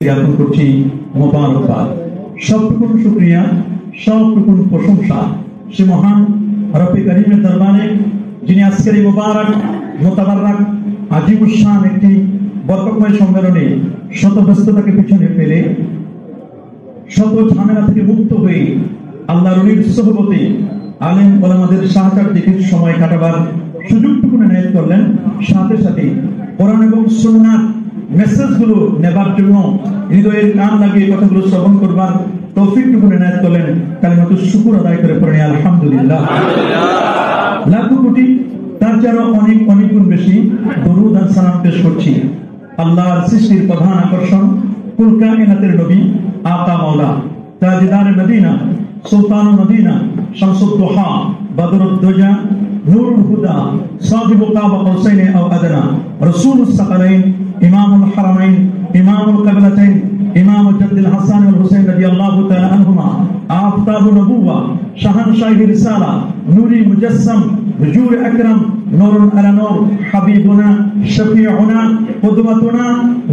জ্ঞাপন করছি মোবারকবাদ। সবটুকুন শুকরিয়া, সবটুকুন প্রশংসা সে মহান রব্বে কারীমের দরবারে, যিনি আজকের এই মোবারক মোতাবারক আজিমুস-শান একটি বরকতময় সম্মেলনে শত ব্যস্ততাকে পিছনে ফেলে, শত ঝামেলা থেকে মুক্ত হয়ে আল্লাহর ওলির সোহবতে আলেম ওলামাদের সাহায্যের দিকে সময় কাটাবার সুযোগটুকু এনায়েত করলেন। সাথে সাথে কোরআন এবং সুন্নাহর মেসেজগুলো নেবার জন্য হৃদয়ের কান লাগিয়ে কথাগুলো শ্রবণ করবার তৌফিকটুকু এনায়েত করলেন। কালিমাতুশ শুকর আদায় করে পড়েন আলহামদুলিল্লাহ। লাখো কোটি তার যারা অনেক অনেক গুণ বেশি দরুদ আর সালাম পেশ করছি আল্লাহর সৃষ্টির প্রধান আকর্ষণ কুল কায়নাতের নবী আকা মাওলা তাজদার মদিনা সুলতানুল মদিনা শামসুদ দুহা বদরুদ দুজা নূরুল হুদা সাহিবু কাবা কৌসাইন আও আদনা রাসূলুস সাকালাইন ইমামুল হারামাইন ইমামুল কিবলাতাইন ইমাম জাদ্দুল হাসান ওয়াল হুসাইন রাদিয়াল্লাহু তাআলা আনহুমা আফতাবুন নবুওয়া শাহানশাহি রিসালা নূরি মুজাসসাম হুজুর আকরাম নূরুন আলা নূর হাবিবুনা শফিউনা কুদওয়াতুনা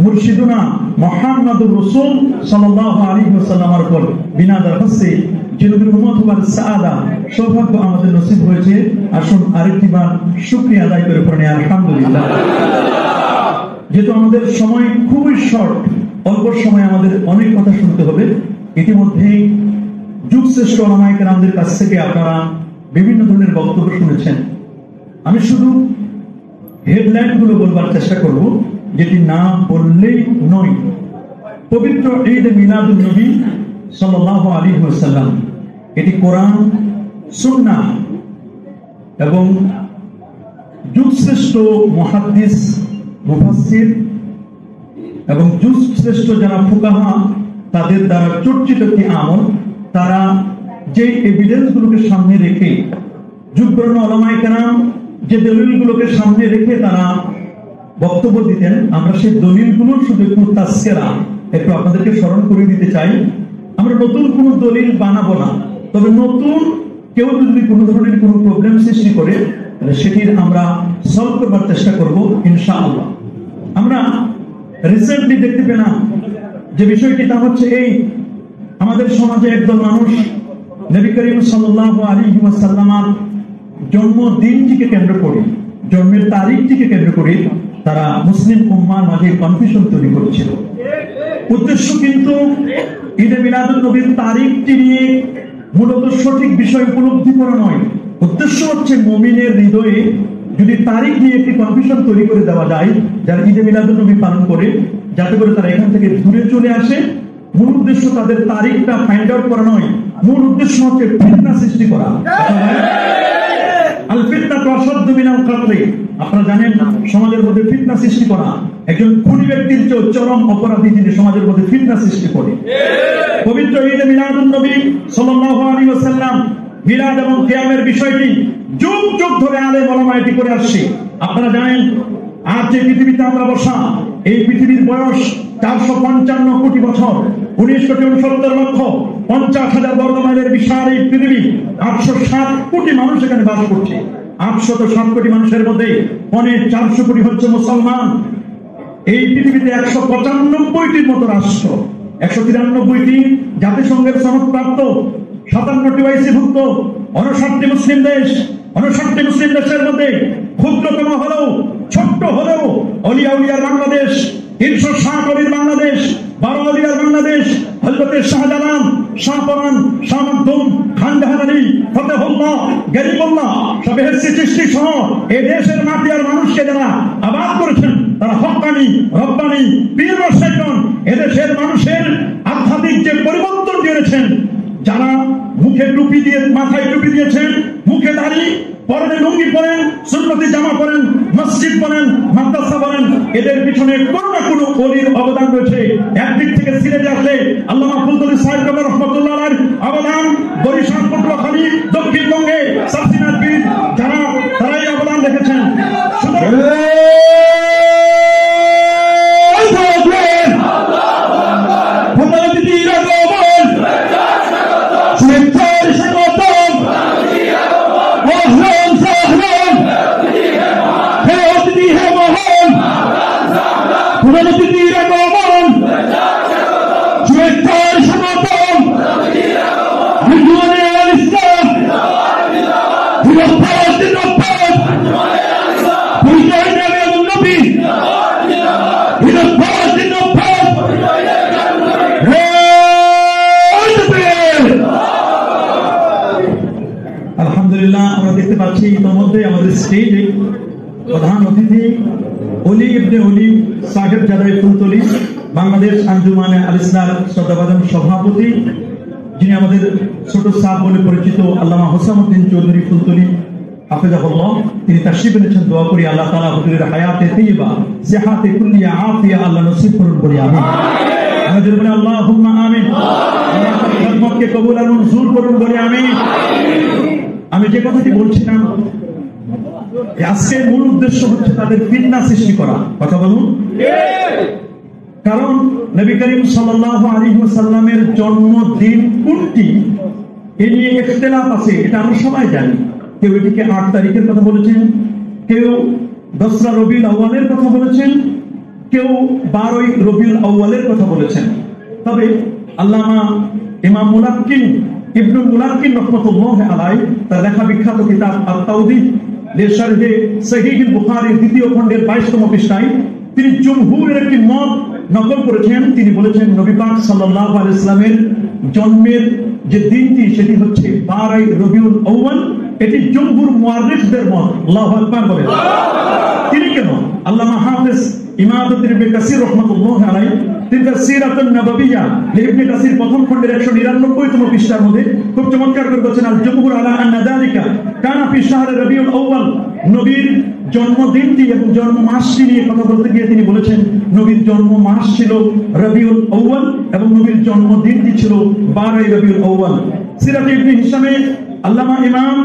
মুরশিদুনা মুহাম্মাদুর রাসূল সাল্লাল্লাহু আলাইহি ওয়াসাল্লামের উপর বিনা দরখাস্তে জিনদের উম্মত হবার সাআদা সৌভাগ্য আমাদের নসিব হয়েছে। আসুন আরেকটিবার শুকরিয়া আদায় করে পড়েন আলহামদুলিল্লাহ। যেহেতু আমাদের সময় খুবই শর্ট, অল্প সময় আমাদের অনেক কথা শুনতে হবে। ইতিমধ্যে যুগশ্রেষ্ঠ ওলামায়ে কেরামদের কাছ থেকে আপনারা বিভিন্ন ধরনের বক্তব্য শুনেছেন। আমি শুধু হেডলাইন গুলো বলবার চেষ্টা করব, যেটি না বললেই নয়। পবিত্র ঈদ মিলাদুন নবী সাল্লাল্লাহু আলাইহি ওয়াসাল্লাম, এটি কোরআন, সুন্নাহ এবং যুগশ্রেষ্ঠ মুহাদ্দিস, মুফাসসির এবং যুগশ্রেষ্ঠ যারা ফুকাহা তাদের দ্বারা চর্চিত একটি আমল। তারা যে এভিডেন্স গুলোকে সামনে রেখে, যুগবর্ণ ওলামায়ে কেরাম যে দলিলগুলোকে সামনে রেখে তারা বক্তব্য দিতেন, আমরা সেই দলিলগুলোর শুধু একটু তাসকিরা একটু আপনাদেরকে স্মরণ করে দিতে চাই। আমরা নতুন কোন দলিল বানাবো না, তবে নতুন কেউ যদি কোনো ধরনের কোনো প্রবলেম সৃষ্টি করে তাহলে সেটির আমরা সলভ করবার চেষ্টা করব ইনশাআল্লাহ। আমরা রিসেন্টলি দেখতে পেলাম যে বিষয়টি, তা হচ্ছে এই আমাদের সমাজে একদল মানুষ নবী করিম সাল্লাল্লাহু আলাইহি ওয়াসাল্লামের জন্মদিনটিকে কেন্দ্র করে, জন্মের তারিখটিকে কেন্দ্র করে তারা মুসলিম উম্মার মাঝে কনফিউশন তৈরি করেছিল। উদ্দেশ্য কিন্তু ঈদে মিলাদুন নবীর তারিখটি নিয়ে মূলত সঠিক বিষয় উপলব্ধি করা নয়। উদ্দেশ্য হচ্ছে মুমিনের হৃদয়ে যদি তারিখ নিয়ে একটি কনফিউশন তৈরি করে দেওয়া যায়, যারা ঈদে মিলাদুন নবী পালন করে, যাতে করে তারা এখান থেকে দূরে চলে আসে। মূল উদ্দেশ্য তাদের তারিখটা ফাইন্ড আউট করা নয়, মূল উদ্দেশ্য হচ্ছে ফিতনা সৃষ্টি করা। আল ফিতনাতু আশাদ্দু মিনাল কাতল। আপনারা জানেন সমাজের মধ্যে ফিতনা সৃষ্টি করা একজন খুনি ব্যক্তির চেয়ে চরম অপরাধী যিনি সমাজের মধ্যে ফিতনা সৃষ্টি করে। পবিত্র ঈদে মিলাদুন নবী সাল্লাল্লাহু আলাইহি ওয়াসাল্লাম মিলাদ এবং কিয়ামের বিষয়টি যুগ যুগ ধরে আলেম ওলামা এটি করে আসছে। আপনারা জানেন আজ যে পৃথিবীতে আমরা বসা, এই পৃথিবীর বয়স 455 কোটি বছর, 19,69,50,000 বর্গ মাইলের বিশাল এই পৃথিবী। 807 কোটি মানুষ এখানে বাস করছে। 807 কোটি মানুষের মধ্যে 450 কোটি হচ্ছে মুসলমান। এই পৃথিবীতে 195টির মতো রাষ্ট্র, 193টি জাতিসংঘের সনদপ্রাপ্ত, 57টি ওআইসি-ভুক্ত, 59টি মুসলিম দেশ। 59টি মুসলিম দেশের মধ্যে ক্ষুদ্রতম হলেও, ছোট্ট হলেও অলিয়া উলিয়ার বাংলাদেশ, 360 অলির বাংলাদেশ, 12 অলিয়ার বাংলাদেশ, হযরত শাহজালাল, শাহপরান, শাহ মাকদুম, খান জাহান আলী, ফতেহুল্লাহ, গরিবুল্লাহ, সবেহেসি চিশতি সহ এই দেশের মাটি আর মানুষকে যারা আবাদ করেছেন তারা হক্কানি, রব্বানি, পীর মুর্শিদগণ এদেশের মানুষের আধ্যাত্মিক যে পরিবর্তন দিয়েছেন, যারা মুখে টুপি দিয়ে, মাথায় টুপি দিয়েছেন, মুখে দাড়ি, পরনে লুঙ্গি পরেন, সুন্নতি জামা পরেন, মসজিদ পরেন, মাদ্রাসা পরেন, এদের পিছনে কোনো না কোনো ওলির অবদান রয়েছে। একদিক থেকে সিলেটে আসলে আল্লামা ফুলতলি সাহেব রহমাতুল্লাহ আলাইহির অবদান, বরিশাল, পটুয়াখালী, দক্ষিণবঙ্গে সাফিনাত পীর যারা, তারাই অবদান রেখেছেন। We're going to be স্টেজে প্রধান অতিথি অলি ইবনে অলি সাহেব জাদাই ফুলতলি, বাংলাদেশ আঞ্জুমানে আল ইসলাম শ্রদ্ধাভাজন সভাপতি, যিনি আমাদের ছোট সাহেব বলে পরিচিত আল্লামা হোসামউদ্দিন চৌধুরী ফুলতলি হাফেজাহুল্লাহ, তিনি তাশরীফ এনেছেন। দোয়া করি আল্লাহ তাআলা হুজুরের হায়াতে তাইয়্যিবা, সিহাতে কুল্লিয়া, আফিয়া আল্লাহ নসিব করুন বলি আমিন। আমাদের বলে আল্লাহুম্মা আমিন। আল্লাহ তার খিদমতকে কবুল আর মঞ্জুর করুন বলি আমিন। আমি যে কথাটি বলছিলাম, আজকের মূল উদ্দেশ্য হচ্ছে তাদের ফিতনা সৃষ্টি করা। কথা বলুন। কারণ নবী করিম সাল্লাল্লাহু আলাইহি ওয়াসাল্লামের জন্মদিন কোনটি এ নিয়ে ইখতিলাফ আছে, এটা আমরা সবাই জানি। কেউ এটিকে 8 তারিখের কথা বলেছেন, কেউ 10 রবিউল আউয়ালের কথা বলেছেন, কেউ 12 রবিউল আউয়ালের কথা বলেছেন। তবে আল্লামা ইমাম মুলাক্কিন ইবনুল মুলাক্কিন রাহমাতুল্লাহ আলাইহি তার লেখা বিখ্যাত কিতাব আত-তাওদীহ লিশারহে সহিহুল বুখারীর 2য় খণ্ডের 22তম পৃষ্ঠায় তিনি জমহুরের একটি মত নকল করেছেন। তিনি বলেছেন নবী পাক সাল্লাল্লাহু আলাইহি ওয়াসাল্লামের জন্মের যে দিনটি সেটি হচ্ছে 12 রবিউল আউয়াল। এটি জমহুর মুআররিখদের মত। আল্লাহু আকবার বলেন। তিনি কেন? আল্লামা হাফেজ ইমাদুদ্দিন ইবনে কাসির রাহমাতুল্লাহ আলাইহি তিনি তার সিরাতুন নববিয়্যা ইবনে কাসির প্রথম খণ্ডের 199তম পৃষ্ঠার মধ্যে খুব চমৎকার করে বলেছেন, আল জমহুর আলা আন্না যালিকা কানা ফি শাহর রবিউল আউয়াল। নবীর জন্মদিনটি এবং জন্ম মাসটি নিয়ে কথা বলতে গিয়ে তিনি বলেছেন নবীর জন্ম মাস ছিল রবিউল আউয়াল এবং নবীর জন্মদিনটি ছিল 12 রবিউল আউয়াল। সিরাত ইবনে হিশামে আল্লামা ইমাম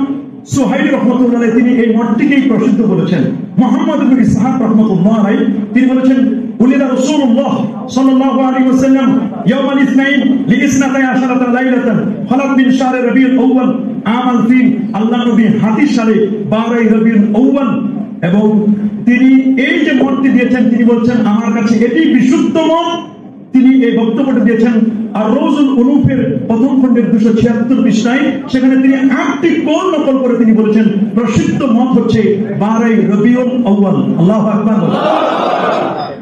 সুহাইলি রাহমাতুল্লাহ আলাইহি তিনি এই মতটিকেই প্রসিদ্ধ বলেছেন। মুহাম্মদ ইবনে ইসহাক রাহমাতুল্লাহ আলাইহি তিনি বলেছেন উলিদা রাসূলুল্লাহ সাল্লাল্লাহু আলাইহি ওয়াসাল্লাম ইয়াউমাল ইসনাইন লিইসনাতাই আশারাতা লাইলাতান খালাত মিন শাহর রবিউল আউয়াল আমাল ফিল। আল্লাহ নবী হাদিস সালে 12 রবিউল আউয়াল, এবং তিনি এই যে মতটি দিয়েছেন তিনি বলছেন আমার কাছে এটি বিশুদ্ধ মত। তিনি এই বক্তব্যটা দিয়েছেন আর রওজুল উলুফের প্রথম খণ্ডের 276 পৃষ্ঠায়। সেখানে তিনি 8টি কৌল নকল করে তিনি বলেছেন প্রসিদ্ধ মত হচ্ছে 12 রবিউল আউয়াল। আল্লাহু আকবার।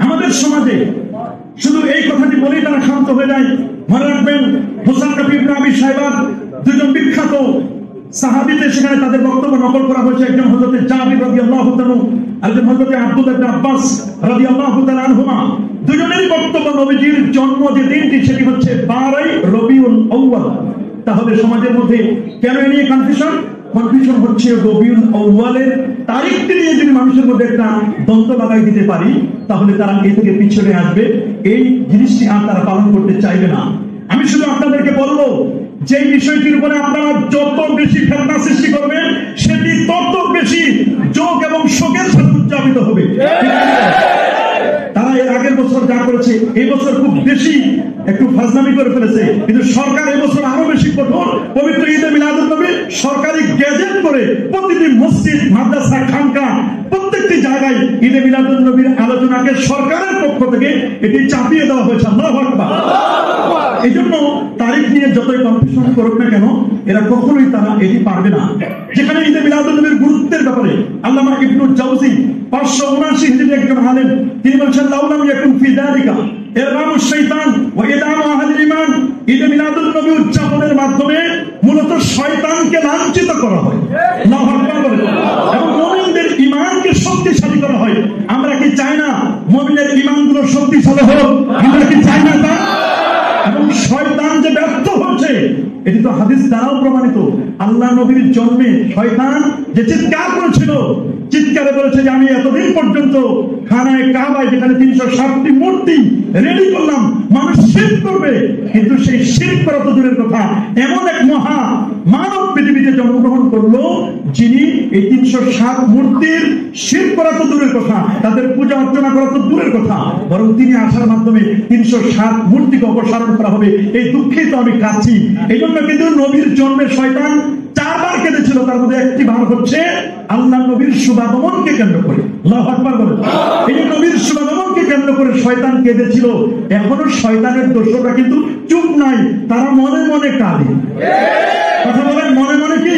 আমাদের সমাজে শুধু এই কথাটি বলেই তারা শান্ত হয়ে যায়। মনে রাখবেন মুসান্নাফ ইবনে আবি শাইবার 2জন বিখ্যাত সাহাবীদের সেখানে তাদের বক্তব্য নকল করা হয়েছে। একজন হযরতে জাবির রাদিয়াল্লাহু তাআলা, আরেকজন হযরতে আব্দুল্লাহ ইবনে আব্বাস রাদিয়াল্লাহু তাআলা আনহুমা। দুজনেরই বক্তব্য নবীজির জন্ম যে দিনটি সেটি হচ্ছে 12 রবিউল আউয়াল। তাহলে সমাজের মধ্যে কেন এ নিয়ে কনফিউশন হচ্ছে রবিউল আউয়ালের তারিখটি নিয়ে যদি মানুষের মধ্যে একটা দ্বন্দ্ব লাগাই দিতে পারি তাহলে তারা এই থেকে পিছনে আসবে, এই জিনিসটি আর তারা পালন করতে চাইবে না। আমি শুধু আপনাদেরকে বলবো যে বিষয়টির উপরে আপনারা যত বেশি ফেতনা সৃষ্টি করবেন সেটি তত বেশি যোগ এবং শোকের সাথে উদযাপিত হবে। তারা এর আগের বছর যা করেছে এই বছর খুব বেশি একটু ফাজলামি করে ফেলেছে, কিন্তু সরকার এই বছর আরো বেশি কঠোর। পবিত্র ঈদে মিলাদুন নবী সরকারি গেজেট করে প্রতিটি মসজিদ, মাদ্রাসা, খানকা প্রত্যেকটি জায়গায় ঈদে মিলাদুন নবীর আলোচনাকে সরকারের পক্ষ থেকে এটি চাপিয়ে দেওয়া হয়েছে। আল্লাহু আকবার। এই জন্য তারিখ নিয়ে যতই কনফিউশন করুক না কেন এরা কখনোই তারা এটি পারবে না। যেখানে ঈদে মিলাদুন নবীর গুরুত্বের ব্যাপারে আল্লামা ইবনুল জাওজি 579 হিজরি একজন আলেম তিনি বলেছেন লাউলাম ইয়াকুন ফি যালিকা ইরগামুশ শাইতান ওয়া ইদামু আহলিল ঈমান। ঈদে মিলাদুন নবী উদযাপনের মাধ্যমে মূলত শয়তানকে লাঞ্ছিত করা হয়, আল্লাহু আকবার বলেন, এবং মুমিনদের ঈমানকে শক্তিশালী করা হয়। আমরা কি চাই না মুমিনের ঈমানগুলো শক্তিশালী হোক? আমরা কি চাই না তা? এবং শয়তান যে ব্যর্থ হচ্ছে এটি তো হাদিস দ্বারাও প্রমাণিত। আল্লাহ নবীর জন্মে শয়তান যে চিৎকার করেছিল, চিৎকারে বলেছে যে আমি এতদিন পর্যন্ত খানায় কাবায় যেখানে 307টি মূর্তি রেডি করলাম মানুষ শিরক করবে, কিন্তু সেই শিরক করা তো দূরের কথা, এমন এক মহা মানব পৃথিবীতে জন্মগ্রহণ করলো যিনি এই 307 মূর্তির শিরক করা তো দূরের কথা, তাদের পূজা অর্চনা করা তো দূরের কথা, বরং তিনি আসার মাধ্যমে 307 মূর্তিকে অপসারণ করা হবে। এই দুঃখেই তো আমি কাঁদছি। এই জন্য কিন্তু নবীর জন্মে শয়তান 4 বার কেঁদেছিল, তার মধ্যে একটি বার হচ্ছে আল্লাহ নবীর শুভাগমনকে কেন্দ্র করে। আল্লাহু আকবার বলেন। এই নবীর শুভাগমনকে কেন্দ্র করে শয়তান কেঁদেছিল। এখনো শয়তানের দোষরা কিন্তু চুপ নাই, তারা মনে মনে কাঁদে। কথা বলেন, মনে মনে কি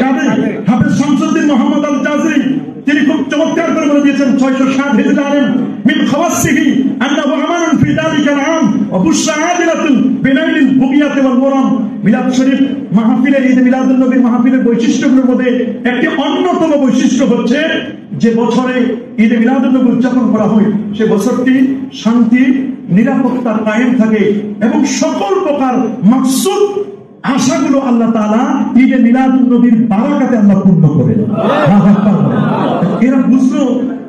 কাঁদে? হাফেজ শামসুদ্দিন মোহাম্মদ আল জাজরি তিনি খুব চমৎকার করে বলে দিয়েছেন 607 হিজরি আলেম মিন খাওয়াসিহি আন্নাহু আমানুন ফি যালিকা আল-আম অবুশাআদিরাতুন বিনাইলিল বুগিয়াতি ওয়াল মুরাম। মিলাদ শরীফ মাহফিলের, ঈদ মিলাদুন নবীর মাহফিলের বৈশিষ্ট্যগুলোর মধ্যে একটি অন্যতম বৈশিষ্ট্য হচ্ছে যে বছরে ঈদ মিলাদুন নবী উদযাপন করা হয় সে বছরটি শান্তি নিরাপত্তা কায়েম থাকে এবং সকল প্রকার মাকসুদ আশাগুলো আল্লাহ তাআলা ঈদে মিলাদুন নবীর বারাকাতে আল্লাহ পূর্ণ করেন। এরা বুঝলো।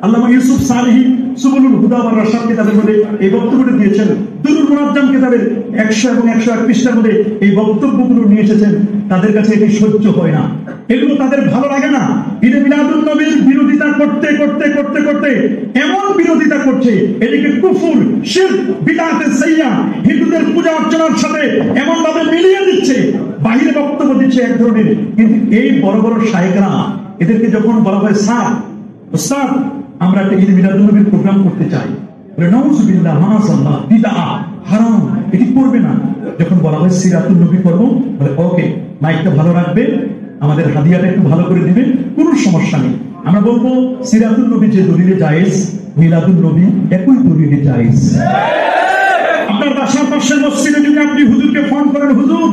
আল্লামা ইউসুফ সালেহী সুবুলুল হুদা ওয়ার রাশাদ কিতাবের মধ্যে এই বক্তব্যটা দিয়েছেন। দুরুল মুনাজ্জাম কিতাবের 100 এবং 101 পৃষ্ঠার মধ্যে এই বক্তব্যগুলো নিয়ে এসেছেন। তাদের কাছে এটি সহ্য হয় না, এগুলো তাদের ভালো লাগে না। ঈদে মিলাদুন নবীর বিরোধিতা করতে করতে করতে করতে এমন বিরোধিতা করছে, এদিকে কুফর, শিরক, বিদআতে সাইয়্যা হিন্দুদের পূজা অর্চনার সাথে এমন ভাবে মিলিয়ে দিচ্ছে, বাহিরে বক্তব্য দিচ্ছে এক ধরনের। কিন্তু এই বড় বড় শায়েখরা এদেরকে যখন বলা হয় স্যার ওস্তাদ আমরা একটা ঈদ মিলাদুন নবীর প্রোগ্রাম করতে চাই, বলে নাউযুবিল্লাহ মাআযাল্লাহ বিদআ হারাম, এটি করবে না। যখন বলা হয় সিরাতুন নবী করব, বলে ওকে মাইকটা ভালো রাখবে, আমাদের হাদিয়াটা একটু ভালো করে দিবেন, কোনো সমস্যা নেই। আমরা বলবো সিরাতুন নবী যে দলিলে জায়েজ, মিলাদুন নবী একই দলিলে জায়েজ। আপনার বাসার পাশের মসজিদে যদি আপনি হুজুরকে ফোন করেন, হুজুর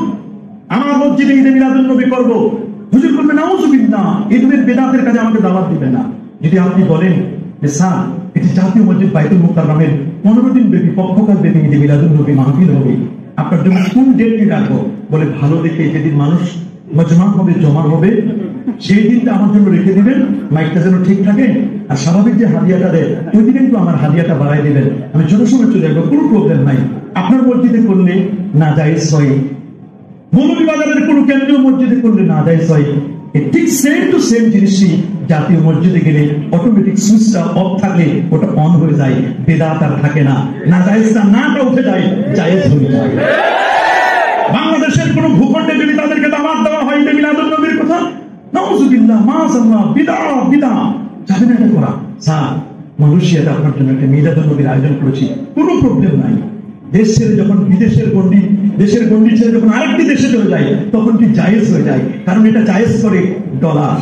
আমার মসজিদে ঈদে মিলাদুন নবী করব, হুজুর বলবে নাউযুবিল্লাহ এই ধরনের বেদাতের কাজে আমাকে দাওয়াত দিবেন না। যদি আপনি বলেন যে স্যার এটি জাতীয় মসজিদ বাইতুল মুকাররমের 15 দিন ব্যাপী পক্ষকাল ব্যাপী ঈদে মিলাদুন নবী মাহফিল হবে, আপনার জন্য কোন ডেটটি রাখবো? বলে ভালো দেখে যেদিন মানুষ মজমা হবে, জমা হবে, সেই দিনটা আমার জন্য রেখে দিবেন, মাইকটা যেন ঠিক থাকে। আর স্বাভাবিক যে হাদিয়াটা দেয় ওই দিন একটু আমার হাদিয়াটা বাড়াই দিবেন, আমি যত সময় চলে যাবো, কোনো প্রবলেম নাই। আপনার মসজিদে করলে না জায়েজ হয়, মৌলভীবাজারের কোনো কেন্দ্রীয় মসজিদে করলে না জায়েজ হয়। ঠিক সেম টু সেম জিনিসই জাতীয় মসজিদে গেলে অটোমেটিক সুইচটা অফ থাকলে ওটা অন হয়ে যায়, বেদাত আর থাকে না, না জায়েজটা নাটা উঠে যায়, জায়েজ হয়ে যায়। বাংলাদেশের কোন ভূখণ্ডে যদি তাদেরকে দাওয়াত দেওয়া হয় ঈদে মিলাদুন নবীর কথা, নাউযুবিল্লাহ মাআযাল্লাহ বিদআ বিদআ, যাবে না এটা করা। স্যার মালয়েশিয়াতে আপনার জন্য একটা মিলাদুন নবীর আয়োজন করেছি, কোনো প্রবলেম নাই। দেশ ছেড়ে যখন বিদেশের গণ্ডি, দেশের গণ্ডি ছেড়ে যখন আরেকটি দেশে চলে যায় তখন কি জায়েজ হয়ে যায়, কারণ এটা জায়েজ করে ডলার।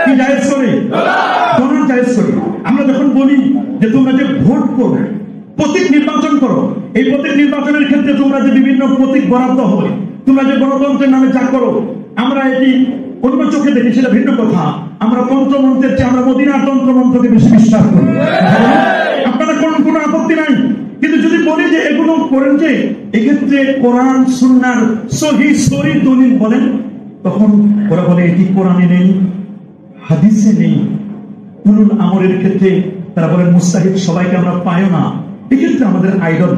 কি জায়েজ করে? ডলার জায়েজ করে। আমরা যখন বলি যে তোমরা যে ভোট করো, প্রতীক নির্বাচন করো, এই প্রতীক নির্বাচনের ক্ষেত্রে তোমরা যে বিভিন্ন প্রতীক বরাদ্দ হয়, তোমরা যে গণতন্ত্রের নামে যা করো, আমরা এটি অন্য চোখে দেখি, সেটা ভিন্ন কথা। আমরা তন্ত্রমন্ত্রের চেয়ে আমরা মদিনার তন্ত্রমন্ত্রকে বেশি বিশ্বাস করি। আপনারা কোনো আপত্তি নাই, কিন্তু যদি বলি যে এগুলো করেন যে এক্ষেত্রে কোরআন সুন্নাহর সহিহ দলিল বলেন, তখন ওরা বলে এটি কোরআনে নেই, হাদিসে নেই। উলুল আমরের ক্ষেত্রে তারা বলেন মুস্তাহিদ সবাইকে আমরা পাইও না। এক্ষেত্রে আমাদের আইডল,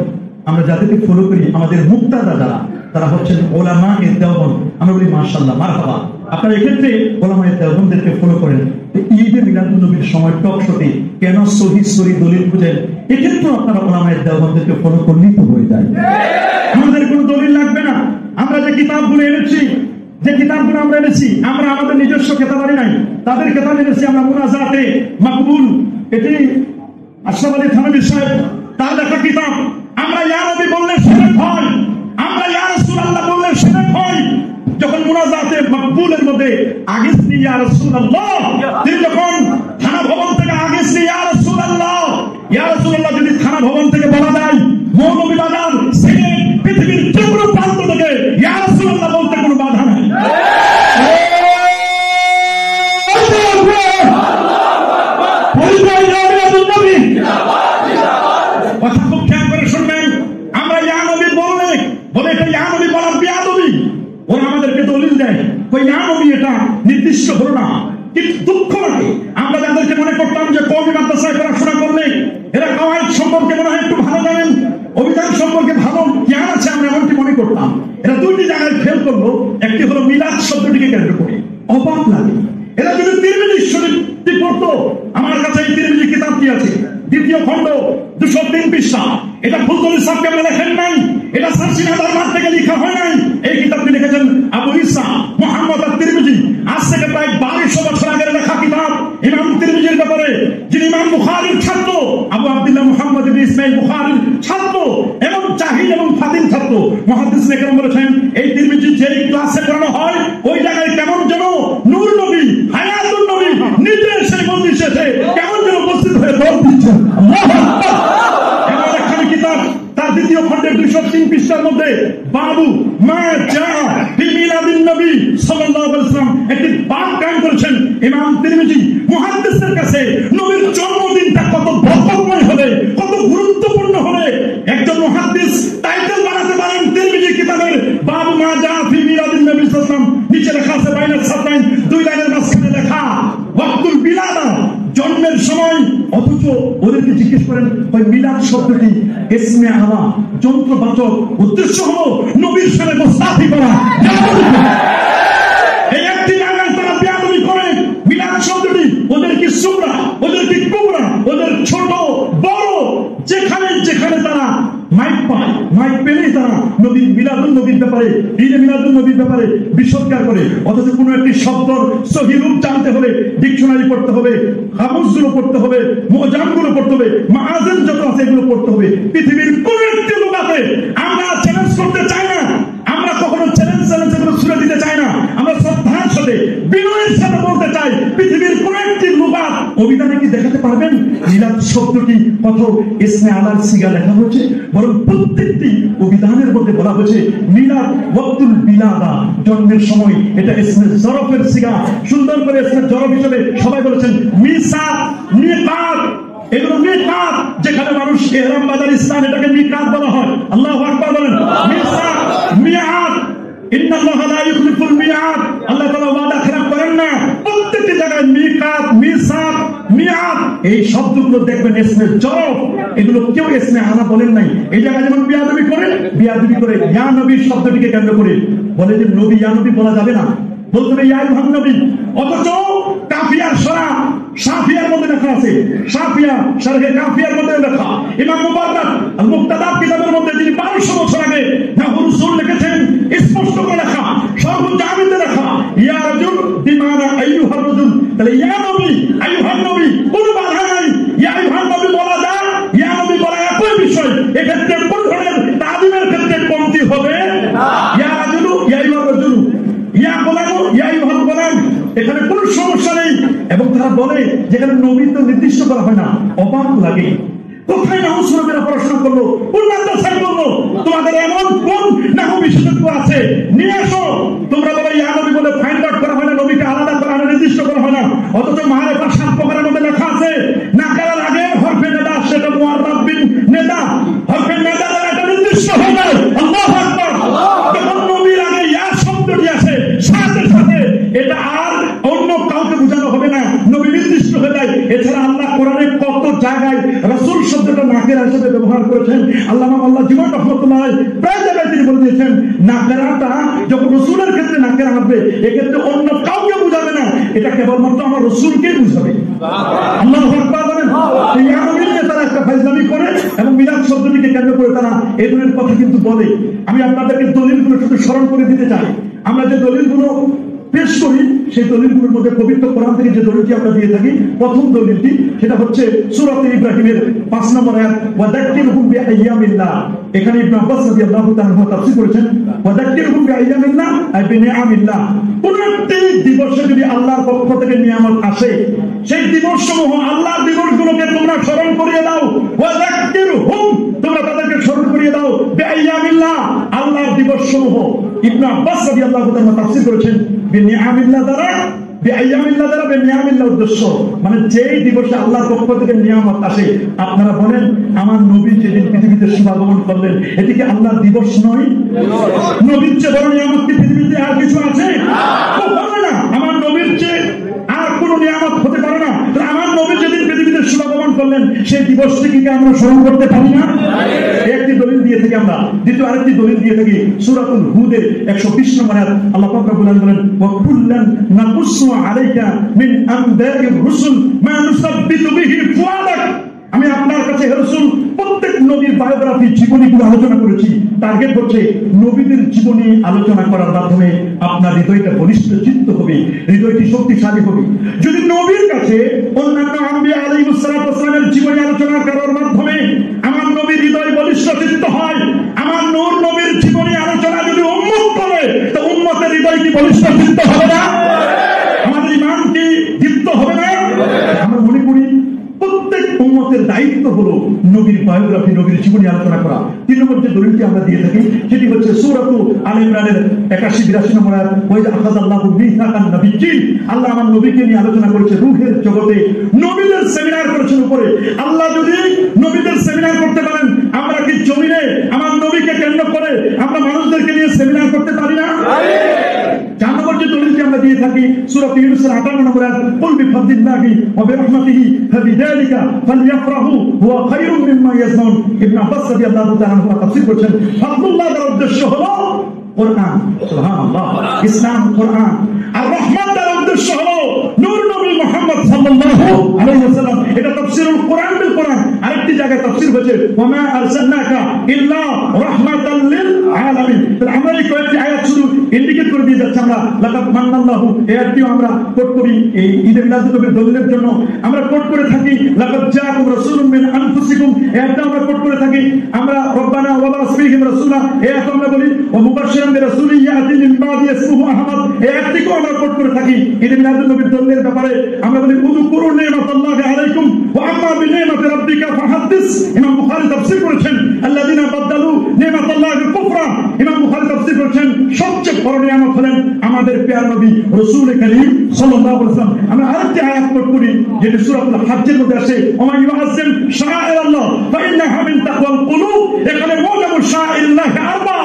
আমরা যাদেরকে ফলো করি, আমাদের মুক্তাদা যারা, তারা হচ্ছেন ওলামা-এ দেওবন্দ। আমরা বলি মাশাআল্লাহ মারহাবা, আপনারা এক্ষেত্রে ওলামা-এ দেওবন্দদেরকে ফলো করেন। ঈদে মিলাদুন নবীর সময় টক শোতে কেন সহিহ দলিল খুঁজেন? এক্ষেত্রে আপনারা ওলামা-এ দেওবন্দদেরকে ফলো করলেই তো হয়ে যায়। আমাদের কোনো দলিল লাগবে না। আমরা যে কিতাবগুলো এনেছি, আমরা আমাদের নিজস্ব কেতাবারি নাই, তাদের কেতাব এনেছি আমরা। মুনাজাতে মাকবুল, এটি আশরাফ আলী থানভী সাহেব তার লেখা কিতাব। আমরা ইয়া নবী বললে শিরক হয়, আমরা ইয়া রাসূলুল্লাহ বললে শিরক হয়। যখন মুনাজাতে মাকবুলের মধ্যে আগেসনি ইয়া রাসূলুল্লাহ, তিনি যখন থানা ভবন থেকে আগেসনি ইয়া রাসূলুল্লাহ যদি থানা ভবন থেকে বলা যায়, মৌলভীবাজার সিলেট পৃথিবীর যে কোনো প্রান্ত থেকে ইয়া রাসূলুল্লাহ বলতে কোনো বাধা নাই। কথা খুব খেয়াল করে শুনবেন। আমরা ইয়া নবী বললে বলে এটা ইয়া নবী বলার বিয়াদবি, ওরা আমাদেরকে দলিল দেয় ওই ইয়া নবী এটা নির্দিষ্ট হলো না। কিন্তু দুঃখ লাগে, আমরা যাদেরকে মনে করতাম যে কওমি মাদ্রাসায় পড়াশোনা করলে এরা কাওয়াইদ সম্পর্কে মনে হয় একটু ভালো জানেন, অভিধান সম্পর্কে ভালো জ্ঞান আছে, আমরা এমনটি মনে করতাম। এরা দুইটি জায়গায় ফেল করলো। একটি হলো মিলাদ শব্দটিকে কেন্দ্র করে। অবাক লাগে, এরা যদি তিরমিজি শরীফটি পড়তো, আমার কাছে এই তিরমিজি কিতাবটি আছে, 2য় খণ্ড 203 পৃষ্ঠা। এটা ফুলতলি সাহেব কেমন লেখেন নাই, এটা সারসিনাদার মাঠ থেকে লেখা হয় নাই। এই কিতাবটি লিখেছেন আবু ঈসা মুহাম্মদ আত-তিরমিজি। আজ থেকে প্রায় 1200 বছর আগের লেখা কিতাব ইমাম তিরমিজির ব্যাপারে, যিনি ইমাম বুখারীর ছাত্র, আবু আব্দুল্লাহ মুহাম্মদ ইবনে ইসমাঈল বুখারীর ছাত্র এবং জাহিদ এবং ফাতিন ছাত্র। মুহাদ্দিসিন একরাম বলেছেন এই তিরমিজি যে ক্লাসে পড়ানো হয় ওই জায়গায় কেমন যেন নূর নবী, হায়াতুন নবী নিজে সেই মজলিসে এসে কেমন যেন উপস্থিত হয়ে দৌড় দিচ্ছেন। আল্লাহু আকবার। এমন একখানি কিতাব, তার তার দ্বিতীয় খণ্ডের 203 পৃষ্ঠার মধ্যে বাবু মা জা ফি মিলাদিন নবী সাল্লাল্লাহু আলাইহি ওয়াসাল্লাম একটি বাব কায়েম করেছেন। ইমাম তিরমিজি মুহাদ্দিসের কাছে নবীর জন্মদিনটা কত বরকতময় হবে, কত গুরুত্বপূর্ণ হবে, একজন মুহাদ্দিস টাইটেল বানাতে পারেন তিরমিজি কিতাবের বাবু মা জা ফি মিলাদিন নবী সাল্লাল্লাহু আলাইহি ওয়াসাল্লাম, নিচে লেখা আছে বাইনাস সাতাইন, দুই লাইনের মাঝখানে লেখা ওয়াক্তুল বিলাদা, জন্মের সময়। অথচ ওদেরকে জিজ্ঞেস করেন ওই মিলাদ শব্দটি ইসমে আলা, যন্ত্রবাচক, উদ্দেশ্য হলো নবীর সাথে মুস্তাফি করা। এই একটি জায়গায় তারা বেয়াদবি করে। মিলাদ শব্দটি ওদের কি সুগরা, ওদের কি কুবরা, ওদের ছোট বড়, যেখানে যেখানে তারা মাইক পায়, মাইক পেলেই তারা নবীর মিলাদুন নবীর ব্যাপারে, ঈদে মিলাদুন নবীর ব্যাপারে বিসর্গার করে। অথচ কোনো একটি শব্দর সহি রূপ জানতে হলে ডিকশনারি পড়তে হবে, কামুসগুলো পড়তে হবে, মুজামগুলো পড়তে হবে, মাআজান যত আছে এগুলো পড়তে হবে। পৃথিবীর কোন একটি লুগাতে আমরা চ্যালেঞ্জ করতে চাই না, আমরা কখনো চ্যালেঞ্জ এগুলো ছুড়ে দিতে চাই না। আমরা শ্রদ্ধার সাথে, বিনয়ের সাথে বলতে চাই, পৃথিবীর কোন একটি লুগাত অভিধানে কি দেখাতে পারবেন মিলাদ শব্দটি কত ইসমে আলার সিগা লেখা হয়েছে? বরং প্রত্যেকটি অভিধানের মধ্যে বলা হয়েছে মিলাদ ওয়াক্তুল বিলাদা, জন্মের সময়। এটা ইসমে জরফের সিগা, সুন্দর করে ইসমে জরফ হিসেবে সবাই বলেছেন মিসাত, মিকাত। এগুলো মিকাত, যেখানে মানুষ ইহরাম বাঁধার স্থান, এটাকে মিকাত বলা হয়। আল্লাহু আকবার বলেন। মিসাত, মিআত, ইন্নাল্লাহা লা ইউখলিফুল মিআত, আল্লাহ তাআলা ওয়াদা খেলাফ করেন না। প্রত্যেকটি জায়গায় মিকাত, মিসাত, মিআত এই শব্দগুলো দেখবেন ইসমে জরফ, এগুলো কেউ ইসমে আলা বলেন নাই। এই জায়গায় যেমন বিয়াদবি করে ইয়া নবী শব্দটিকে কেন্দ্র করে বলে যে নবী ইয়া নবী বলা যাবে না, বলতে হবে ইয়া আইয়ুহান নবী। অথচ কাফিয়ার সরা সাফিয়ার মধ্যে লেখা আছে, সাফিয়া শারহে কাফিয়ার মধ্যে লেখা, ইমাম মুবাররাক আল মুক্তাদাব কিতাবের মধ্যে যিনি 1200 বছর আগে নাহুর রাসূল লিখেছেন, স্পষ্ট করে লেখা, সর্বোচ্চ আমিতে লেখা ইয়া রাজুল বিমানা আইয়ুহার রাজুল। তাহলে ইয়া নবী, আইয়ুহান নবী কোনো বাধা নাই। ইয়া আইয়ুহান নবী বলা যায়, ইয়া নবী বলা একই বিষয়। এক্ষেত্রে কোন ধরনের তাজিমের ক্ষেত্রে কমতি হবে না। ইয়া রাজুলু, ইয়া আইয়ুহার রাজুলু, ইয়া গোলামু, ইয়া আইয়ুহাল গোলাম, এখানে কোনো সমস্যা নেই। এবং তারা বলে যেখানে নবী তো নির্দিষ্ট করা হয় না, অবাক লাগে। কোথায় নাহু সুরবেরা পড়াশোনা করলো, কোন মাদ্রাসায় করলো? তোমাদের এমন কোন নাহু বিশেষজ্ঞ আছে, নিয়ে আসো। তোমরা বলে ইয়া নবী বলে ফাইন্ড আউট করা হয় না, নবীকে আলাদা করা হয় না, নির্দিষ্ট করা হয় না। অথচ মারিফাত 7 প্রকারের মধ্যে লেখা আছে নাকারার আগে হরফে নেদা, সেটা মুআররাব বিন নেদা, হরফে নেদা দ্বারা এটা নির্দিষ্ট হয়ে যায়। আল্লাহু আকবার। যখন নবীর আগে ইয়া শব্দটি আসে, সাথে সাথে এটা আর অন্য কাউকে বোঝানো হবে না, নবী নির্দিষ্ট হয়ে যায়। এছাড়া আল্লাহ কোরআনে কত জায়গায় রাসূল শব্দটা নাকেরা হিসেবে ব্যবহার করেছেন। আল্লামা আল্লাহ জীবন রহমতুল্লাহ প্রায় জায়গায় তিনি বলে দিয়েছেন নাকেরাটা যখন রাসূলের ক্ষেত্রে নাকেরা হবে, এক্ষেত্রে অন্য কাউকে বোঝাবে না, এটা কেবলমাত্র আমার রাসূলকেই বুঝাবে। আল্লাহু আকবার বলেন। এই আরবি নিয়ে তারা একটা ফাইজলামি করে এবং মিলাদ শব্দটিকে কেন্দ্র করে তারা এই ধরনের কথা কিন্তু বলে। আমি আপনাদেরকে দলিলগুলো শুধু স্মরণ করে দিতে চাই। আমরা যে দলিলগুলো পেশ করি সেই দলিলগুলোর মধ্যে পবিত্র কোরআন থেকে যে দলিলটি আমরা দিয়ে থাকি, প্রথম দলিলটি সেটা হচ্ছে সূরা ইব্রাহিমের 5 নম্বর আয়াত, ওয়াদাক্কিরহুম বিআইয়ামিল্লাহ। এখানে ইবনে আব্বাস রাদিয়াল্লাহু তাআলা তাফসীর করেছেন ওয়াদাক্কিরহুম বিআইয়ামিল্লাহ আই বিনিআমিল্লাহ। কোন একটি দিবসে যদি আল্লাহর পক্ষ থেকে নিয়ামত আসে, সেই দিবসসমূহ আল্লাহর দিবসগুলোকে তোমরা স্মরণ করিয়ে দাও। ওয়াদাক্কিরহুম, তোমরা তাদেরকে স্মরণ করিয়ে দাও বিআইয়ামিল্লাহ, আল্লাহর দিবসসমূহ। ইবনে আব্বাস রাদিয়াল্লাহু তাআলা তাফসীর করেছেন বিনিআমিল্লাহ দ্বারা, বিআইয়ামিল্লাহ দ্বারা বিনিআমিল্লাহ উদ্দেশ্য মানে যেই দিবসে আল্লাহর পক্ষ থেকে নিয়ামত আসে। আপনারা বলেন আমার নবী যেদিন পৃথিবীতে শুভাগমন করলেন, এটি কি আল্লাহর দিবস নয়? নবীর চেয়ে বড় নিয়ামত কি পৃথিবীতে আর কিছু আছে? হবে না। আমার নবীর চেয়ে আর কোন নিয়ামত হতে পারে না। আমার নবী যেদিন পৃথিবীতে শুভাগমন করলেন, সেই দিবসটিকে আমরা স্মরণ করতে পারি না? একটি দলিল দিয়ে থাকি আমরা। দ্বিতীয় আরেকটি দলিল দিয়ে থাকি সূরাতুল হুদের 120 নম্বর আয়াত। আল্লাহ পাক রব্বুল আলামিন বলেন ওয়াকুল্লান নাকুসু আলাইকা মিন আমদাইর রুসুল মা নুসাব্বিতু বিহি ফুআদাক। আমি আপনার কাছে হে রাসূল প্রত্যেক নবীর বায়োগ্রাফি, জীবনীগুলো আলোচনা করেছি। টার্গেট হচ্ছে নবীদের জীবনী আলোচনা করার মাধ্যমে আপনার হৃদয়টা বলিষ্ঠ চিত্ত হবে, হৃদয়টি শক্তিশালী হবে। যদি নবীর কাছে অন্যান্য আম্বিয়া আলাইহিস সালাতু ওয়াস সালামের জীবনী আলোচনা করার মাধ্যমে আমার নবীর হৃদয় বলিষ্ঠ চিত্ত হয়, আমার নূর নবীর জীবনী আলোচনা যদি উম্মত করে, তো উম্মতের হৃদয় কি বলিষ্ঠ চিত্ত হবে না? আমাদের ঈমান কি দীপ্ত হবে না? আমরা মনে করি প্রত্যেক উম্মতের দায়িত্ব হলো নবীর বায়োগ্রাফি, নবীর জীবনী আলোচনা করা। 3 নম্বর যে দলিলটি আমরা দিয়ে থাকি সেটি হচ্ছে সূরাতু আলে ইমরানের 81-82 নম্বর আয়াত, ওয়া ইযা আখাযাল্লাহু মিসাকান নাবিয়্যিন, আল্লাহ আমার নবীকে নিয়ে আলোচনা করেছে রূহের জগতে, নবীদের সেমিনার করেছেন উপরে। আল্লাহ যদি নবীদের সেমিনার করতে পারেন, আমরা কি জমিনে আমার নবীকে কেন্দ্র করে আমরা মানুষদেরকে নিয়ে সেমিনার করতে পারি না? 4 নম্বর যে দলিলটি আমরা দিয়ে থাকি সূরা ইউনূসের 58 নম্বর আয়াত, কুল বিফাদলিল্লাহি ওয়া বিরহমাতিহি ফাবিযালিকা ফালইফরাহু হুয়া খায়রুম মিম্মা ইয়াজমাউন। ইবনে আব্বাস রাদিয়াল্লাহু তাআলা আনহু তাফসীর করেছেন, ফাদলুল্লাহ এর উদ্দেশ্য হলো কোরআন, সুবহানাল্লাহ, ইসলাম, কোরআন। আর রহমত এর উদ্দেশ্য হলো নূর নবী মুহাম্মদ সাল্লাল্লাহু আলাইহি ওয়াসাল্লাম। এটা তাফসীরুল কোরআন বিল কোরআন। আরেকটি জায়গায় তাফসীর হয়েছে ওয়া মা আরসালনাকা ইল্লা রাহমাতাল লিল আলামিন। তাহলে আমরা এই কয়েকটি আয়াত শুধু ইন্ডিকেট করে দিয়ে যাচ্ছি। আমরা লাকাদ মান্নাল্লাহু এই আয়াতটিও আমরা কোট করি এই ঈদে মিলাদুন নবীর দলিলের জন্য আমরা কোট করে থাকি। লাকাদ জাআকুম রাসূলুম মিন আনফুসিকুম এই আয়াতটা আমরা কোট করে থাকি। আমরা রব্বানা ওয়া বা'আস ফীহিম রাসূলা এই আয়াত আমরা বলি, ওয়া মুবাশশিরান বিরাসূলিন ইয়াতি মিন বাদি ইসমুহু আহমদ এই আয়াতটিও আমরা কোট করে থাকি। ঈদে মিলাদুন নবীর দলিলের ব্যাপারে আমরা বলি উযকুরু নি'মাতাল্লাহি আলাইকুম ওয়া আম্মা বিনি'মাতি রাব্বিকা ফাহাদ্দিস। ইমাম বুখারী তাফসীর করেছেন আল্লাযীনা বাদদালু নি'মাতাল্লাহি কুফরা। ইমাম বুখারী তাফসীর করেছেন সবচেয়ে বড় নিয়ামত হলেন আমাদের প্রিয় নবী রাসূল করিম সাল্লাল্লাহু আলাইহি ওয়াসাল্লাম। আমরা আরেকটি আয়াত কোট করি যেটা সূরাতুল হজ্জের মধ্যে আসে, ওয়া মান ইউআযযিম শাআইরাল্লাহ ফাইন্নাহা মিন তাকওয়াল কুলুব। এখানে মুজামু শাআইরিল্লাহ আরবা।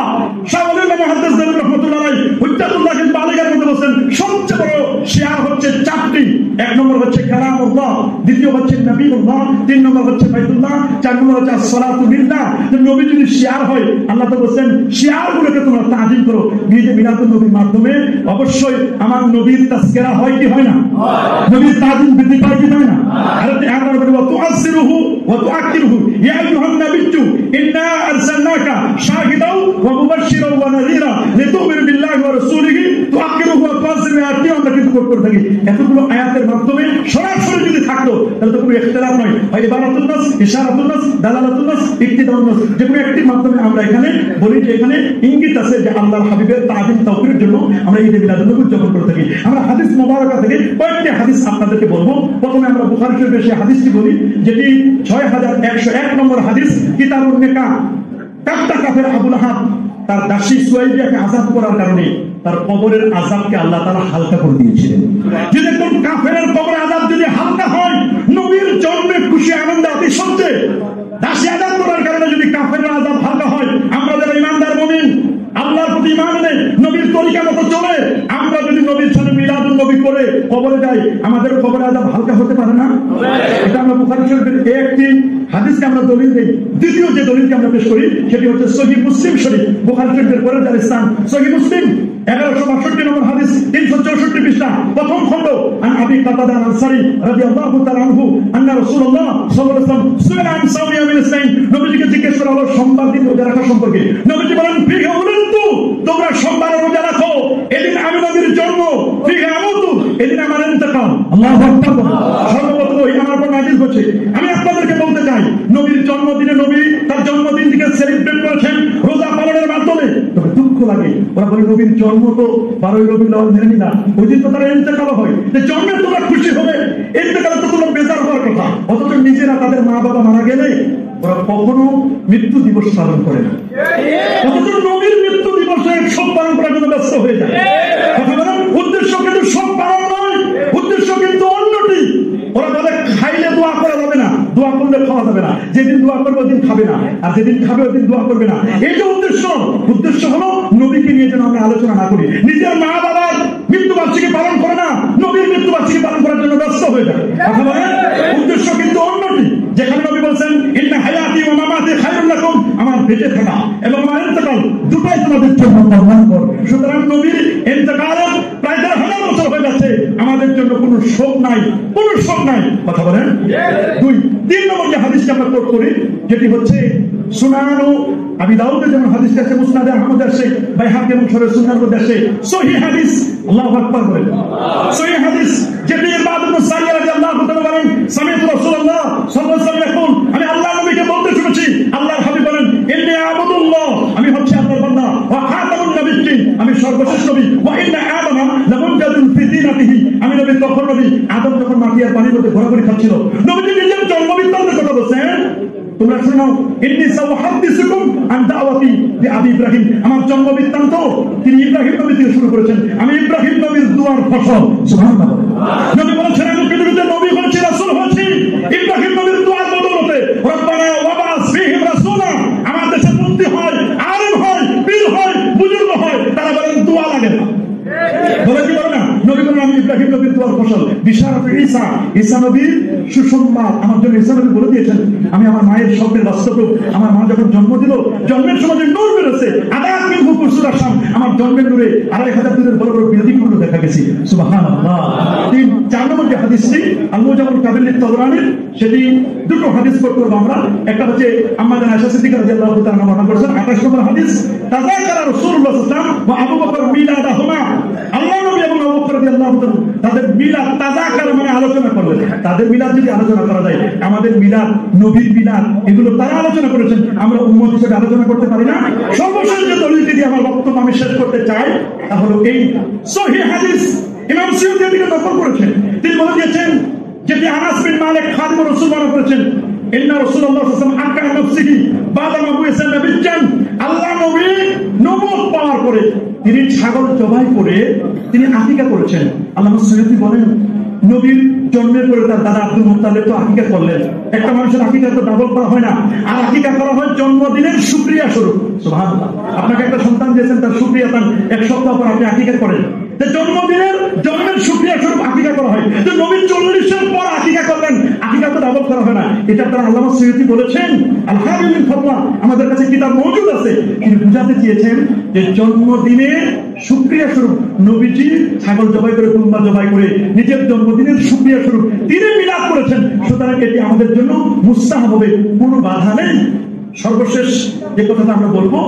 শাওয়ালিল্লাহ মুহাদ্দিস রাহমাতুল্লাহ আলাইহি হুজ্জাতুল্লাহিল বালিগার মধ্যে বলেন সবচেয়ে বড় শিয়ার হচ্ছে 4টি। 1 নম্বর হচ্ছে কালামুল্লাহ, দ্বিতীয় হচ্ছে নবীউল্লাহ, 3 নম্বর হচ্ছে বাইতুল্লাহ, 4 নম্বর হচ্ছে আসসালাতু লিল্লাহ। নবী যদি শিয়ার হয়, আল্লাহ তো বলেন শিয়ারগুলোকে তোমরা তাজিম করো। ঈদে মিলাদুন নবীর মাধ্যমে অবশ্যই আমার নবীর তাজকিরা হয় কি হয় না? নবীর তাজিম বৃদ্ধি পায় কি হয় না? আর আমরা বলি ওয়া তুআসসিরুহু ওয়া তুআক্কিরুহু ইয়া আইয়ুহান নাবিয়্যু ইন্না আরসালনাকা শাহিদাও ওয়া মুবাশশিরাও ওয়া নাযীরা লিতু'মিনু বিল্লাহি ওয়া রাসূলিহি তুআক্কিরুহু ওয়া তুআসসিরু। আয়াতটি আমরা কিন্তু কোট করে থাকি। এতগুলো আয়াতের মাধ্যমে সরাসরি যদি থাকতো তাহলে তো কোনো ইখতিলাফ নয়, হয় ইবারাতুন নাস, ইশারাতুন নাস, দালালাতুন নাস, ইক্তিদাউন নাস, যে কোনো একটির মাধ্যমে আমরা এখানে বলি যে এখানে ইঙ্গিত আছে যে আল্লাহর হাবিবের তাজিম তাওকীরের জন্য আমরা ঈদে মিলাদুন নবী উদযাপন করে থাকি। আমরা হাদিস মুবারাকা থেকে কয়েকটি হাদিস আপনাদেরকে বলবো। প্রথমে আমরা বুখারী শরীফের সেই হাদিসটি বলি যেটি 6101 নম্বর হাদিস, কিতাবুন নিকাহ। কাফতা কাফের আবু লাহাব তার দাসী সুয়াইবিয়াকে আযাব করার কারণে তার কবরের আযাবকে আল্লাহ তাআলা হালকা করে দিয়েছিলেন। যদি কোন কাফেরের কবরের আযাব যদি হালকা হয়, নবীর জন্মে খুশি আনন্দে আতিশয্যে দাসী আযাব করার কারণে যদি কাফেরের আযাব হালকা হয়, আমরা যারা ঈমানদার মুমিন আল্লাহর প্রতি ঈমান এনে নবীর তরিকা মতো চলে আমরা যদি নবীর সাথে মিলাদুন নবী করে কবরে যাই, আমাদের কবরের আযাব হালকা হতে পারে না? এটা আমরা বুখারী শরীফের একটি হাদিসকে আমরা দলিল দেই। দ্বিতীয় যে দলিলটি আমরা পেশ করি সেটি হচ্ছে সহিহ মুসলিম শরীফ, বুখারী শরীফের পরে যার স্থান সহিহ মুসলিম 1162 নম্বর হাদিস, 364 পৃষ্ঠা, প্রথম খণ্ড। আন আবি কাতাদা আল-আনসারী রাদিয়াল্লাহু তাআলা আনহু আন্না রাসূলুল্লাহ সাল্লাল্লাহু আলাইহি ওয়াসাল্লাম সুইলা আন সাওমি ইয়াউমিল ইসনাইন। নবীজিকে জিজ্ঞেস করা হলো সোমবার দিন রোজা রাখা সম্পর্কে। নবীজি বলেন ফিহি উলিদতু, তোমরা সোমবারে রোজা রাখো, এদিন আমি নবীর জন্ম। ফিহি আমুতু, এদিন আমার ইন্তেকাল। আল্লাহু আকবার। সর্বপ্রথম এই আমার উপর নাযিল হচ্ছে। আমি আপনাদেরকে বলতে চাই নবীর জন্মদিনে নবী তার জন্মদিনটিকে সেলিব্রেট করেছেন রোজা পালনের মাধ্যমে। তবে দুঃখ লাগে, ওরা বলে নবীর জন্ম তো 12ই রবিউল আউয়াল মেনে নিলাম, ওই দিন তো তার ইন্তেকাল হয়, যে জন্মে তোমরা খুশি হবে, ইন্তেকালে তো তোমরা বেজার হওয়ার কথা। অথচ নিজেরা তাদের মা বাবা মারা গেলে ওরা কখনো মৃত্যু দিবস পালন করে না, অথচ নবীর মৃত্যু দিবসে সব পালন করার জন্য ব্যস্ত হয়ে যায়। উদ্দেশ্য কিন্তু সব পালন নয়, উদ্দেশ্য কিন্তু অন্যটি। ওরা বলে খাইলে দোয়া করা যাবে না, দোয়া করলে খাওয়া যাবে না, যেদিন দোয়া করবে ওই দিন খাবে না, আর যেদিন খাবে ওই দিন দোয়া করবে না। এই যে উদ্দেশ্য, উদ্দেশ্য হলো নবীকে নিয়ে যেন আমরা আলোচনা না করি। নিজের মা বাবার মৃত্যুবার্ষিকী পালন করে না, নবীর মৃত্যুবার্ষিকী পালন করার জন্য ব্যস্ত হয়ে যায়। কথা বলেন, উদ্দেশ্য কিন্তু অন্যটি। যেখানে নবী বলছেন ইন্না হায়াতি ওয়া মামাতি খায়রুল লাকুম, আমার বেঁচে থাকা এবং আমার ইন্তেকাল দুটোই তোমাদের জন্য কল্যাণকর। সুতরাং নবীর ইন্তেকালের প্রায় 1,500 বছর হয়ে যাচ্ছে, আমাদের জন্য কোনো শোক নাই, কোনো শোক নাই। কথা বলেন। 3 নম্বর যে হাদিসটা আমরা কোট করি যেটি হচ্ছে সুনানু আবি দাউদে যেমন হাদিসটা আছে, মুসনাদে আহমদ আছে, বাইহাকি এবং সহিহ সুনানের মধ্যে আছে, সহিহ হাদিস। আল্লাহু আকবার বলেন। সহিহ হাদিস যেটি ইরবাদ ইবনে সারিয়া রাদিয়াল্লাহু তাআলা বলেন সামি'তু রাসূলুল্লাহ সাল্লাল্লাহু আলাইহি ওয়াসাল্লাম ইয়াকুল, আমি আল্লাহর নবীকে বলতে শুনেছি, আল্লাহর হাবিব বলেন ইন্নী আবুদুল্লাহ, আমি হচ্ছে আল্লাহর বান্দা, ওয়া খাতামুন নাবিয়্যিন, আমি সর্বশেষ নবী, ওয়া ইন্না আদামা লামুনজাদুন ফি দীনাতিহি, আমি নবী তখন নবী আদম যখন মাটি আর পানির মধ্যে ঘোরাঘুরি খাচ্ছিল। নবীজি নিজের জন্মবৃত্তান্তের কথা বলছেন, তোমরা শোনো, ইন্নী সাউহাদ্দিসুকুম আন দাওয়াতি বিআবি ইব্রাহিম, আমার জন্ম বৃত্তান্ত তিনি ইব্রাহিম নবী থেকে শুরু করেছেন, আমি ইব্রাহিম নবীর দুয়ার ফসল। সুবহানাল্লাহ। নবী বলেছেন আমি পৃথিবীতে নবী হয়েছি, রাসূল হয়েছি ইব্রাহিম নবীর দুয়ার বদৌলতে। রব্বানা ওয়াবাস ফীহিম রাসূলা, আমার দেশে মুফতি হয়, আলেম হয়, পীর হয়, বুজুর্গ হয়, তারা বলেন দোয়া লাগে না, বলে কি বলে না? নবী বলেন আমি ইব্রাহিম নবীর দুয়ার ফসল। বিশারাত ঈসা, ঈসা নবী সুসংবাদ আমার জন্য ঈসা নবী বলে দিয়েছেন আমি আমার মায়ের স্বপ্নের বাস্তব। আমার মা যখন জন্ম দিল, জন্মের সময় যে নূর বেরোছে, আদাত মিনহু কুসুর আসাম, আমার জন্মের নূরে 2500 দূরের বড় বড় বিল্ডিং গুলো দেখা গেছে। সুবহানাল্লাহ। 4 নম্বর যে হাদিসটি আল-মুজামুল কাবির লিত-তাবরানির, সেটি দুটো হাদিস পড়তে হবে আমরা। একটা হচ্ছে আম্মা জানা আয়েশা সিদ্দিকা রাদিয়াল্লাহু তাআলা বর্ণনা করেছেন 28 নম্বর হাদিস, তাযাকারা রাসূলুল্লাহ সাল্লাল্লাহু আলাইহি ওয়াসাল্লাম ওয়া আবু বকর মিলাদাহুমা, আল্লাহ নবী এবং আবু বকর রাদিয়াল্লাহু তাআলা তাদের মিলাদ তাযাকার মানে আলোচনা করলেন। তাদের মিলাদ যদি আলোচনা করা যায়, আমাদের মিলাদ, নবীর মিলাদ, এগুলো তারা আলোচনা করেছেন, আমরা উম্মত হিসেবে আলোচনা করতে পারি না। সর্বশেষ যে দলিলটি দিয়ে আমার বক্তব্য আমি শেষ করতে চাই তা হলো এই সহিহ হাদিস ইমাম সুয়ুতী থেকে নকল করেছেন। তিনি বলে দিয়েছেন যেটি আনাস বিন মালিক খাদিমুর রাসূল বর্ণনা করেছেন, ইন্না রাসূলুল্লাহ সাল্লাল্লাহু আলাইহি ওয়াসাল্লাম আকা নাফসিহি বাদা মা বুইসা নবিয়্যান, আল্লাহ নবী নবুয়ত পাওয়ার পরে তিনি ছাগল জবাই করে তিনি আকিকা করেছেন। আল্লামা সুয়ুতী বলেন নবীর জন্মের পরে তার দাদা আব্দুল মুত্তালিব তো আকিকা করলেন। একটা মানুষের আকিকা তো ডাবল করা হয় না, আর আকিকা করা হয় জন্মদিনের শুকরিয়া স্বরূপ। সুবহানাল্লাহ। আপনাকে একটা সন্তান দিয়েছেন, তার শুকরিয়া তার 1 সপ্তাহ পর আপনি আকিকা করেন, জন্মের শুকরিয়া স্বরূপ আকিকা করা হয়। তো নবী 40-এর পর আকিকা করলেন, আকিকা তো ডাবল করা হয় না। এটা তারা আল্লামা সুয়ুতী বলেছেন আল-হাবিবুল ফতওয়া, আমাদের কাছে কিতাব মওজুদ আছে। তিনি বুঝাতে চেয়েছেন যে জন্মদিনের শুকরিয়া স্বরূপ নবীজি ছাগল জবাই করে, কুরবান জবাই করে নিজের জন্মদিনের শুকরিয়া স্বরূপ তিনি মিলাদ করেছেন। সুতরাং এটি আমাদের জন্য মুস্তাহাব হবে, কোনো বাধা নেই। সর্বশেষ যে কথাটা আমরা বলবো,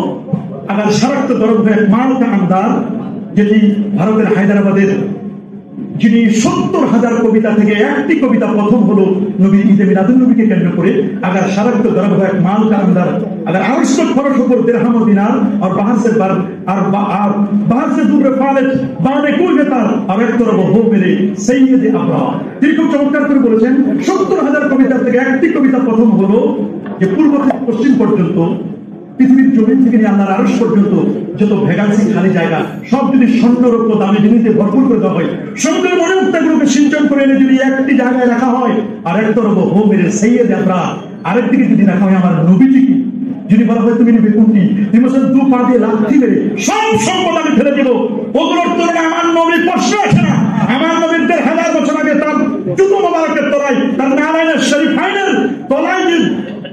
আগার সারাক্ত দরব হয় মালকা আমদার, যেটি ভারতের হায়দ্রাবাদের, যিনি 70,000 কবিতা থেকে একটি কবিতা প্রথম হলো নবী ঈদে মিলাদুন নবীকে কেন্দ্র করে। আগার সারাক্ত দরব হয় মালকা আমদার, আগার আরশত ফরশ উপর দিরহাম ও দিনার আর বাহার সে বার আর বাহার সে দূরে ফালেজ বানে কুল বেতার আর এক তরফ হো মেরে সৈয়দে আবরার। তিনি খুব চমৎকার করে বলেছেন 70,000 কবিতা থেকে একটি কবিতা প্রথম হলো যে পূর্ব থেকে পশ্চিম পর্যন্ত পৃথিবীর জমিন থেকে নিয়ে আল্লাহর আরশ পর্যন্ত যত ভ্যাকান্সি খালি জায়গা সব যদি স্বর্ণরৌপ্য দামি জিনিসে ভরপুর করে দেওয়া হয়, সমুদ্রের মনে মুক্তাগুলোকে সিঞ্চন করে এনে যদি একটি জায়গায় রাখা হয়, আর এক তরফ হো মেরে সৈয়দে আবরার, আরেকদিকে যদি রাখা হয় আমার নবীজিকে, যদি বলা হয় তুমি নিবে কোনটি, তুমি বলছেন 2 পা দিয়ে লাথি মেরে সব সম্পদ আমি ফেলে দেবো, ওগুলোর তুলনায় আমার নবীর প্রশ্ন আছে না? আমার নবীর 1000 বছর আগে তার জুতো মোবারকের তলায়, তার নারায়ণের শরীফাইনের তলায়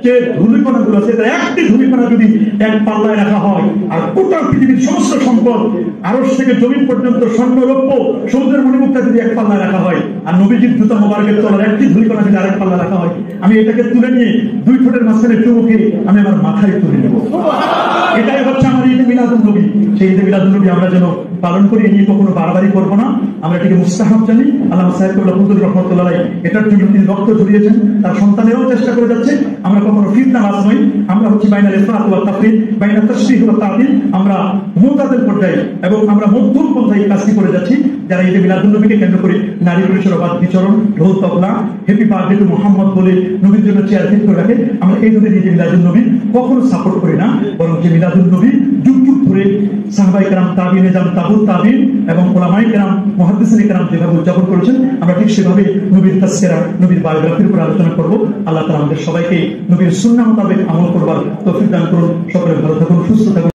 যে ধূলিকণা গুলো আছে, একটি ধূলিকণা যদি এক পাল্লায় রাখা হয়, আর গোটা পৃথিবীর সমস্ত সম্পদ আরশ থেকে জমিন পর্যন্ত স্বর্ণ রৌপ্য সমুদ্রের মণিমুক্তা যদি এক পাল্লায় রাখা হয়, আর নবীজির জুতা মোবারকের তলার একটি ধূলিকণা যদি আরেক পাল্লা রাখা হয়, আমি এটাকে তুলে নিয়ে 2 ঠোঁটের মাঝখানে চুমুকে আমি আমার মাথায় তুলে নেব। এটাই হচ্ছে আমার ঈদে মিলাদুন নবী। সেই ঈদে মিলাদুন নবী আমরা যেন পালন করি, এ নিয়ে কখনো বাড়াবাড়ি করবো না, আমরা এটাকে মুস্তাহাব জানি। আল্লামা সাহেব রহমতুল্লাহ এটার জন্য তিনি রক্ত ঝরিয়েছেন, তার সন্তানেরাও চেষ্টা করে যাচ্ছে। আমরা কখনো ফিতনাবাজ নই, আমরা হচ্ছে বাইনাল ইফরাত ওয়া তাফরিদ, বাইনাল তাশরীহ ওয়া তা'তিল, আমরা মুতাদিল পর্যায়ে এবং আমরা মধ্যম পন্থায় কাজটি করে যাচ্ছি। যারা ঈদে মিলাদুন নবীকে কেন্দ্র করে নারী পুরুষের অবাধ বিচরণ, ঢোল তবলা, হ্যাপি বার্থডে টু মুহাম্মদ বলে নবীর জন্য চেয়ার ফিট করে রাখে, আমরা এই ধরনের ঈদে মিলাদুন নবী কখনো সাপোর্ট করি না। বরং যে মিলাদুন নবী যুগ যুগ ধরে সাহাবায়ে কেরাম, তাবিঈন এজাম, তাবুত তাবিঈন এবং উলামায়ে কেরাম, মুহাদ্দিসিনে কেরাম যেভাবে উদযাপন করেছেন, আমরা ঠিক সেভাবে নবীর তাসসিরা, নবীর বায়োগ্রাফির উপর আলোচনা করব। আল্লাহ তাআলা আমাদের সবাইকে নবীর সুন্নাহ মোতাবেক আমল করবার তৌফিক দান করুন। সকলে ভালো থাকুন, সুস্থ থাকুন।